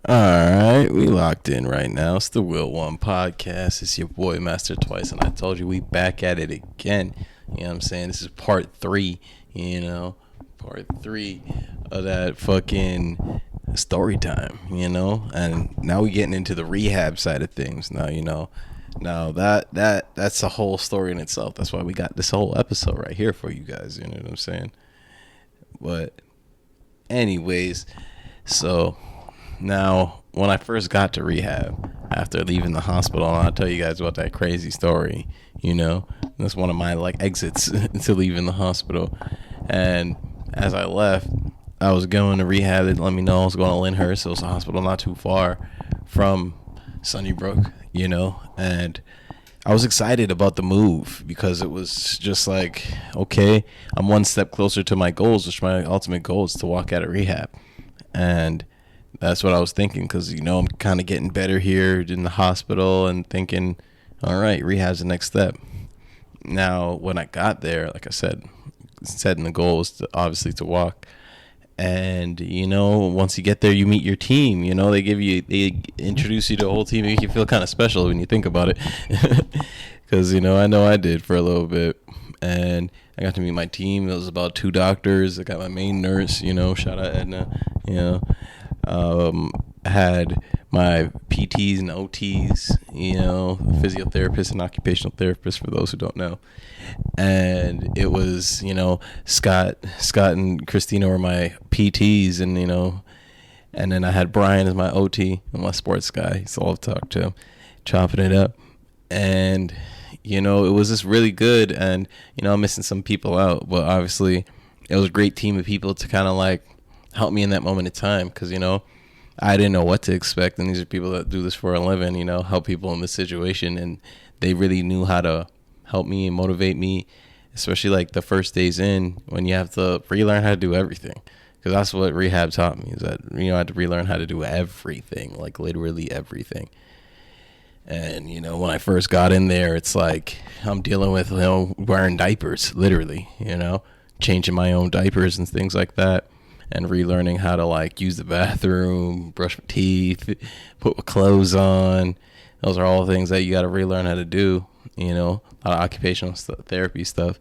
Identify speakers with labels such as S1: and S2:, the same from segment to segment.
S1: All right, we locked in right now. It's the Wheel1 podcast. It's your boy Master Twice, and I told you we back at it again. You know what I'm saying? This is part 3. Part 3 of that fucking story time. And now we getting into the rehab side of things. Now that's a whole story in itself. That's why we got this whole episode right here for you guys. You know what I'm saying? But anyways, so. Now, when I first got to rehab, after leaving the hospital, and I'll tell you guys about that crazy story, that's one of my, exits to leaving the hospital. And as I left, I was going to rehab. They let me know I was going to Lyndhurst. It was a hospital not too far from Sunnybrook, and I was excited about the move because it was just like, okay, I'm one step closer to my goals, which my ultimate goal is to walk out of rehab. And that's what I was thinking because, I'm kind of getting better here in the hospital and thinking, all right, rehab's the next step. Now, when I got there, like I said, setting the goal was obviously to walk. And, once you get there, you meet your team. They introduce you to the whole team. They make you feel kind of special when you think about it. Because, I know I did for a little bit. And I got to meet my team. There was about 2 doctors. I got my main nurse, shout out Edna, had my PTs and OTs, physiotherapist and occupational therapist for those who don't know. And it was, Scott and Christina were my PTs, and then I had Brian as my OT and my sports guy. So I'll talk to him, chopping it up. And, it was just really good. And, I'm missing some people out, but obviously it was a great team of people to kind of help me in that moment of time because, I didn't know what to expect. And these are people that do this for a living, help people in this situation. And they really knew how to help me and motivate me, especially the first days in when you have to relearn how to do everything. Because that's what rehab taught me is that, I had to relearn how to do everything, literally everything. And, when I first got in there, it's like I'm dealing with, wearing diapers, literally, changing my own diapers and things like that. And relearning how to use the bathroom, brush my teeth, put my clothes on. Those are all things that you got to relearn how to do, a lot of occupational therapy stuff.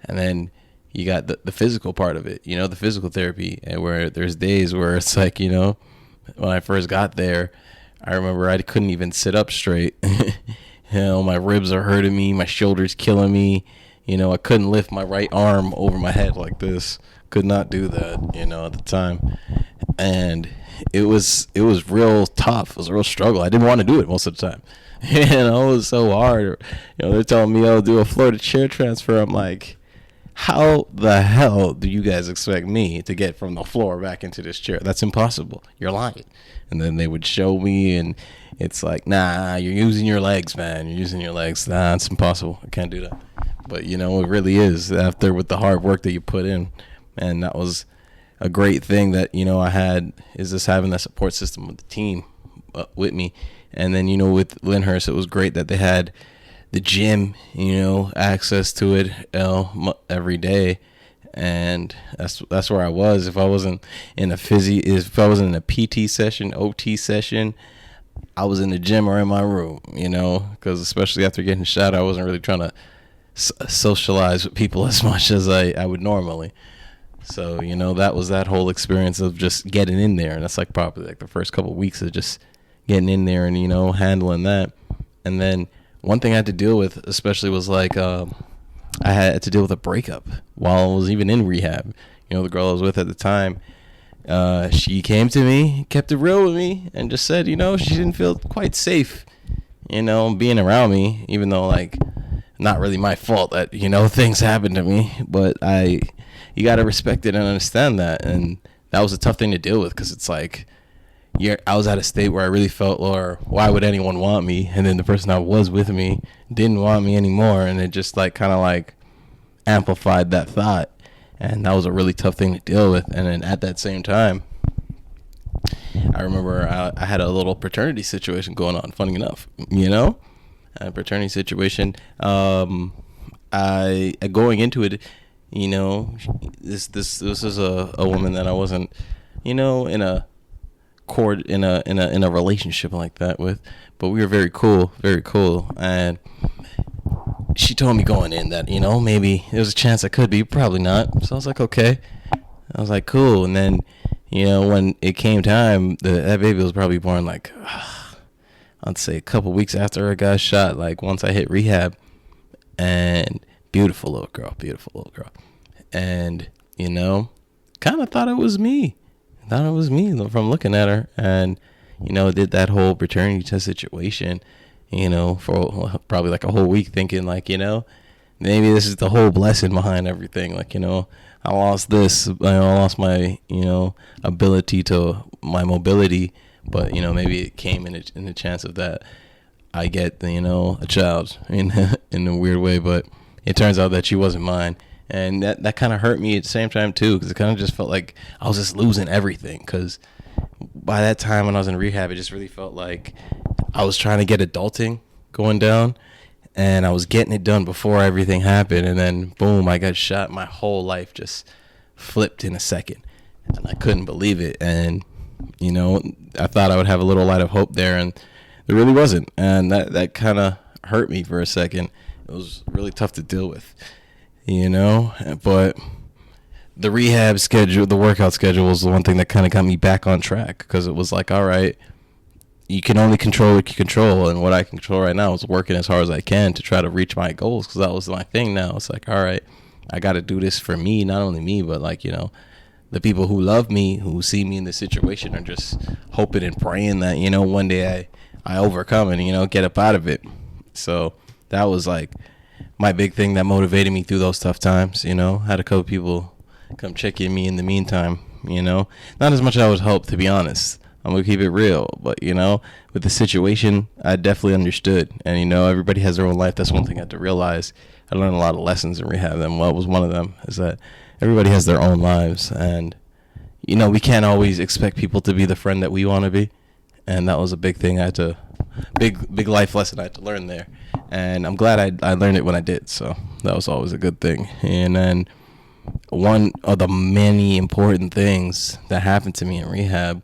S1: And then you got the physical part of it, the physical therapy, and where there's days where it's when I first got there, I remember I couldn't even sit up straight. My ribs are hurting me, my shoulders killing me. I couldn't lift my right arm over my head like this. Could not do that, at the time. And it was real tough. It was a real struggle. I didn't want to do it most of the time. It was so hard. They're telling me, do a floor to chair transfer. I'm like, how the hell do you guys expect me to get from the floor back into this chair? That's impossible. You're lying. And then they would show me, and it's like, nah, you're using your legs, man. You're using your legs. Nah, it's impossible. I can't do that. But, it really is after with the hard work that you put in. And that was a great thing that, I had is just having that support system with the team with me. And then, with Lyndhurst, it was great that they had the gym, access to it every day. And that's where I was. If I wasn't in if I wasn't in a PT session, OT session, I was in the gym or in my room, because especially after getting shot, I wasn't really trying to socialize with people as much as I would normally. So, that was that whole experience of just getting in there. And that's probably the first couple of weeks of just getting in there and, handling that. And then one thing I had to deal with especially was I had to deal with a breakup while I was even in rehab. The girl I was with at the time, she came to me, kept it real with me, and just said, she didn't feel quite safe, being around me, even though not really my fault that, things happened to me, but you got to respect it and understand that. And that was a tough thing to deal with because it's I was at a state where I really felt, or why would anyone want me? And then the person that was with me didn't want me anymore. And it just amplified that thought. And that was a really tough thing to deal with. And then at that same time, I remember I had a little paternity situation going on, funny enough, a paternity situation. I going into it, this is a woman that I wasn't, in a court in a relationship like that with, but we were very cool, and she told me going in that, maybe there was a chance I could be, probably not. So I was like, okay. I was like, cool. And then, when it came time, that baby was probably born like, I'd say a couple weeks after I got shot, like once I hit rehab. And beautiful little girl. And, kind of thought it was me. From looking at her. And, did that whole paternity test situation, for probably like a whole week, thinking like, maybe this is the whole blessing behind everything. Like, I lost this, I lost my, ability to my mobility, but, maybe it came in the chance of that I get, a child in a weird way, but it turns out that she wasn't mine. And that kind of hurt me at the same time too, because it kind of just felt like I was just losing everything. Because by that time when I was in rehab, it just really felt like I was trying to get adulting going down, and I was getting it done before everything happened, and then boom, I got shot. My whole life just flipped in a second, and I couldn't believe it. And I thought I would have a little light of hope there, and there really wasn't. And that kind of hurt me for a second. It was really tough to deal with, but the rehab schedule, the workout schedule, was the one thing that kind of got me back on track, because it was like, all right, you can only control what you control, and what I can control right now is working as hard as I can to try to reach my goals, because that was my thing now. It's like, all right, I got to do this for me, not only me, but like, the people who love me, who see me in this situation, are just hoping and praying that, one day I overcome and, get up out of it. So that was like my big thing that motivated me through those tough times. Had a couple people come check in me in the meantime, not as much as I would hope, to be honest. I'm going to keep it real. But, with the situation, I definitely understood. And, everybody has their own life. That's one thing I had to realize. I learned a lot of lessons in rehab, and what was one of them is that everybody has their own lives. And, we can't always expect people to be the friend that we want to be. And that was a big thing big life lesson I had to learn there. And I'm glad I learned it when I did. So that was always a good thing. And then one of the many important things that happened to me in rehab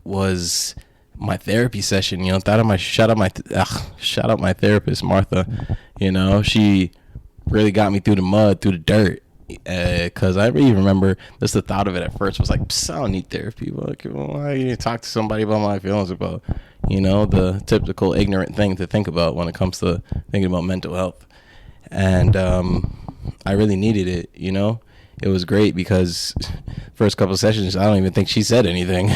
S1: was my therapy session. Shout out my therapist, Martha. She really got me through the mud, through the dirt. Because I really remember just the thought of it at first was like, I don't need therapy. Like, why you need to talk to somebody about my feelings, about, the typical ignorant thing to think about when it comes to thinking about mental health. And I really needed it. It was great, because first couple of sessions, I don't even think she said anything.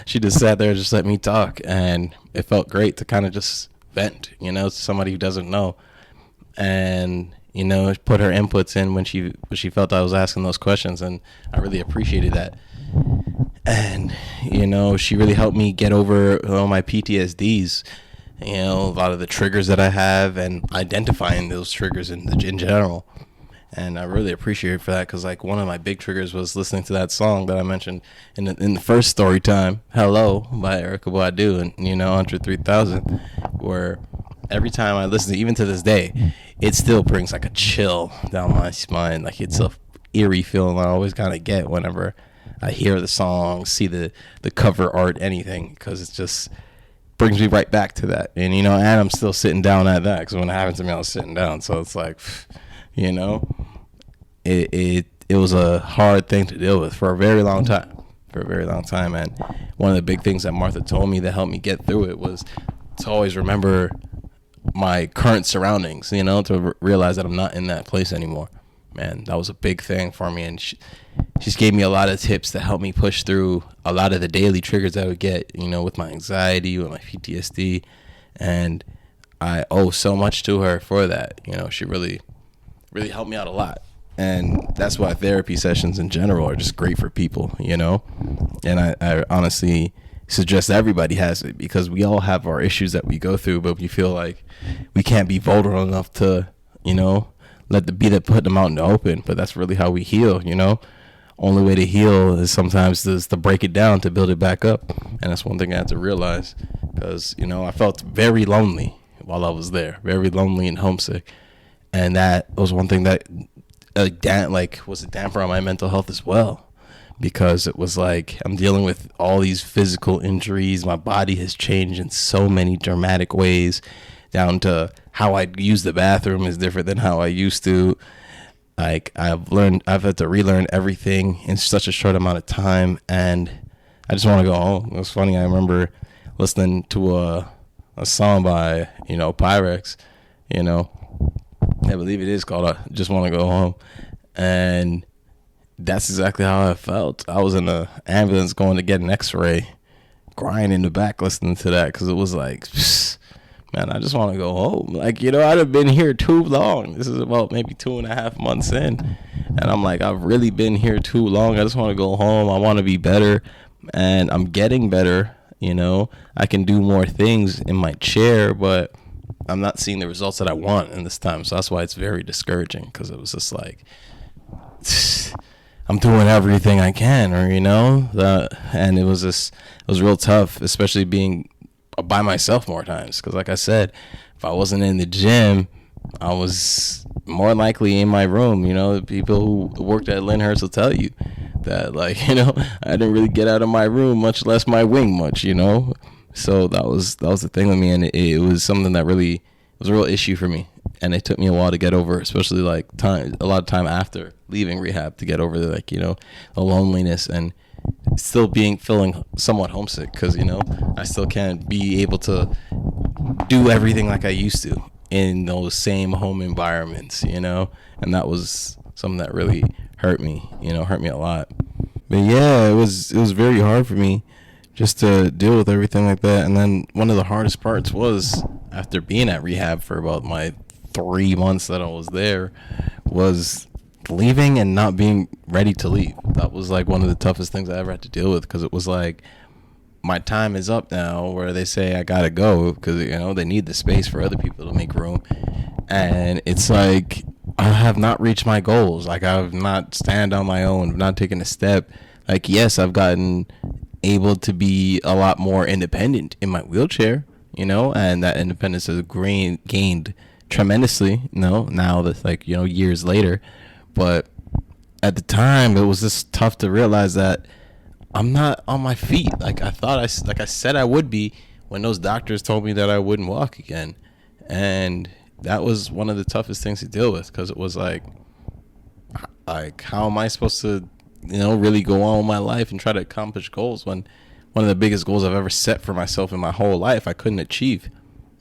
S1: She just sat there and just let me talk, and it felt great to kind of just vent, to somebody who doesn't know. And put her inputs in when she felt I was asking those questions, and I really appreciated that. And she really helped me get over my PTSDs, a lot of the triggers that I have, and identifying those triggers in general. And I really appreciate it for that, because like one of my big triggers was listening to that song that I mentioned in the first story time, "Hello" by Erykah Badu, and Under 3000, where every time I listen to, even to this day, it still brings like a chill down my spine. Like, it's a eerie feeling I always kind of get whenever I hear the song, see the cover art, anything, because it just brings me right back to that. And and I'm still sitting down at that, because when it happened to me, I was sitting down. So it's like, it was a hard thing to deal with for a very long time. And one of the big things that Martha told me that helped me get through it was to always remember my current surroundings, to realize that I'm not in that place anymore. Man, that was a big thing for me. And she just gave me a lot of tips to help me push through a lot of the daily triggers I would get, with my anxiety, with my PTSD. And I owe so much to her for that. She really, really helped me out a lot. And that's why therapy sessions in general are just great for people, And I honestly suggest everybody has it, because we all have our issues that we go through, but we feel like we can't be vulnerable enough to, put them out in the open. But that's really how we heal, Only way to heal is sometimes to break it down, to build it back up. And that's one thing I had to realize, because, I felt very lonely while I was there, very lonely and homesick. And that was one thing that was a damper on my mental health as well, because it was like I'm dealing with all these physical injuries. My body has changed in so many dramatic ways, down to how I use the bathroom is different than how I used to. Like I've had to relearn everything in such a short amount of time, and I just want to go home. It was funny. I remember listening to a song by, Pyrex, I believe it is called I Just Want to Go Home. And that's exactly how I felt. I was in an ambulance going to get an x-ray, crying in the back listening to that, because it was like, man, I just want to go home. Like, I'd have been here too long. This is about maybe 2.5 months in. And I'm like, I've really been here too long. I just want to go home. I want to be better. And I'm getting better. I can do more things in my chair, but I'm not seeing the results that I want in this time. So that's why it's very discouraging, because it was just like, I'm doing everything I can, and it was real tough, especially being by myself more times. Because like I said, if I wasn't in the gym, I was more likely in my room. The people who worked at Lyndhurst will tell you that, like, I didn't really get out of my room, much less my wing much, So that was the thing with me, and it was something that really was a real issue for me, and it took me a while to get over, especially like a lot of time after leaving rehab, to get over the loneliness and still feeling somewhat homesick, because I still can't be able to do everything like I used to in those same home environments, and that was something that really hurt me a lot. But yeah, it was very hard for me just to deal with everything like that. And then one of the hardest parts was, after being at rehab for about my 3 months that I was there, was leaving and not being ready to leave. That was like one of the toughest things I ever had to deal with, because it was like, my time is up now, where they say I gotta go because they need the space for other people to make room, and it's like I have not reached my goals. Like, I've not stand on my own, I've not taken a step. Like, yes, I've gotten able to be a lot more independent in my wheelchair, and that independence has gained tremendously, now that's like, years later. But at the time, it was just tough to realize that I'm not on my feet like I thought I said I would be when those doctors told me that I wouldn't walk again. And that was one of the toughest things to deal with, because it was like how am I supposed to really go on with my life and try to accomplish goals when one of the biggest goals I've ever set for myself in my whole life I couldn't achieve.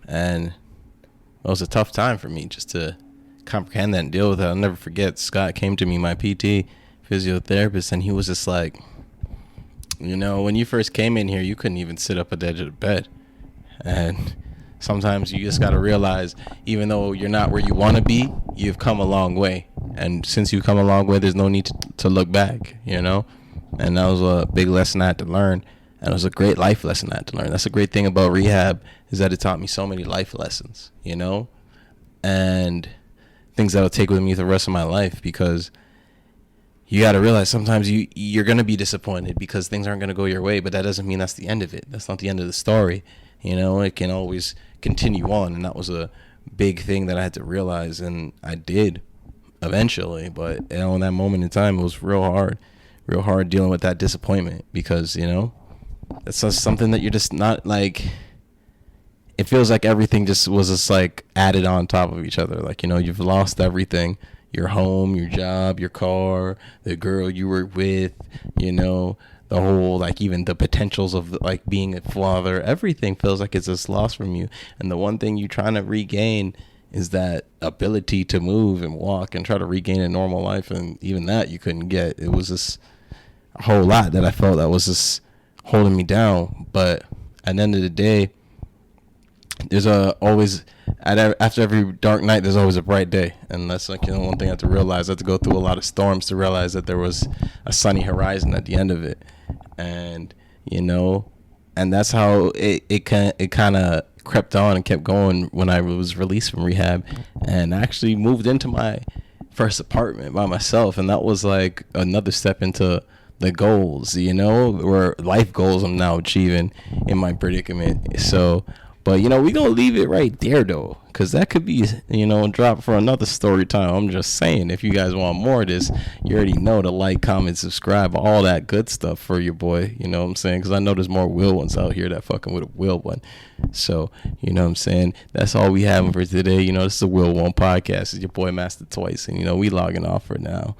S1: And it was a tough time for me just to comprehend that and deal with it. I'll never forget, Scott came to me, my PT physiotherapist, and he was just like, when you first came in here, you couldn't even sit up at the edge of the bed. And sometimes you just got to realize, even though you're not where you want to be, you've come a long way. And since you've come a long way, there's no need to look back, And that was a big lesson I had to learn. And it was a great life lesson I had to learn. That's a great thing about rehab, is that it taught me so many life lessons, and things that I'll take with me the rest of my life, because you got to realize sometimes you're going to be disappointed because things aren't going to go your way, but that doesn't mean that's the end of it. That's not the end of the story. It can always continue on. And that was a big thing that I had to realize, and I did eventually. But in that moment in time, it was real hard dealing with that disappointment, because, it's just something that you're just not like, it feels like everything just was just like added on top of each other. Like, you've lost everything. Your home, your job, your car, the girl you were with, the whole, like, even the potentials of like being a father, everything feels like it's just lost from you. And the one thing you're trying to regain is that ability to move and walk and try to regain a normal life. And even that you couldn't get. It was just a whole lot that I felt that was just holding me down. But at the end of the day, there's after every dark night, there's always a bright day. And that's like, one thing I had to realize. I had to go through a lot of storms to realize that there was a sunny horizon at the end of it. And, and that's how it kind of crept on and kept going when I was released from rehab, and actually moved into my first apartment by myself. And that was like another step into the goals, or life goals I'm now achieving in my predicament. So, But, you know, we going to leave it right there, though, because that could be, you know, drop for another story time. I'm just saying, if you guys want more of this, you already know to like, comment, subscribe, all that good stuff for your boy. You know what I'm saying? Because I know there's more Wheel1s out here that fucking with a Wheel1. So, you know what I'm saying? That's all we have for today. You know, this is a Wheel1 podcast. It's your boy, Master Twice. And, you know, we logging off for now.